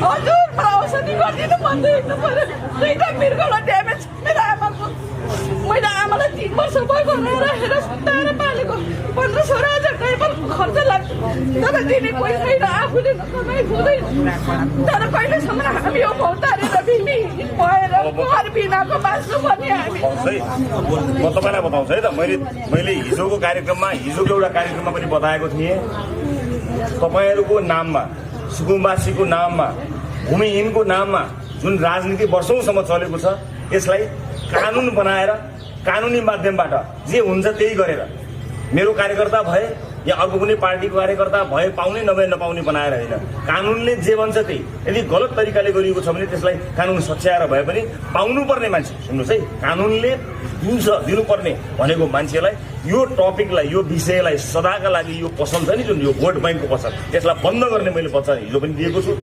हजुर औषधि गरिदिनु भन्दै हिँड्नु पर्यो। दुईटा मृगलाई ड्यामेज मेरो आमाको। मैले आमालाई 3 वर्ष भयो हेरेर सुताएर पालेको 15-16 हजार खर्च लाग्छ। तर दिने कोही छैन, आफूले कमाइ हुँदैन। तर कहिलेसम्म हामी यो भौतारेर बिमी भएर घर बिनाको बाँच्नु पर्ने हामी। म तपाईँलाई बताउँछु है त, मैले हिजोको एउटा कार्यक्रममा पनि बताएको थिएँ, तपाईँहरूको नाममा, सुकुम्बासीको नाममा, भूमिहीनको नाममा जुन राजनीति वर्षौंसम्म चलेको छ, यसलाई कानुन बनाएर कानुनी माध्यमबाट जे हुन्छ त्यही गरेर मेरो कार्यकर्ता भए या अर्को कुनै पार्टीको कार्यकर्ता भए पाउने नभए नपाउने बनाएर होइन, कानुनले जे भन्छ त्यही। यदि गलत तरिकाले गरिएको छ भने त्यसलाई कानुन सच्याएर भए पनि पाउनुपर्ने मान्छे, सुन्नुहोस् है, कानुनले दिनुपर्ने भनेको मान्छेलाई यो टपिकलाई, यो विषयलाई सदाका लागि यो पसल छ नि, जुन यो भोट ब्याङ्कको पसल, यसलाई बन्द गर्ने मैले वचन हिजो पनि दिएको छु।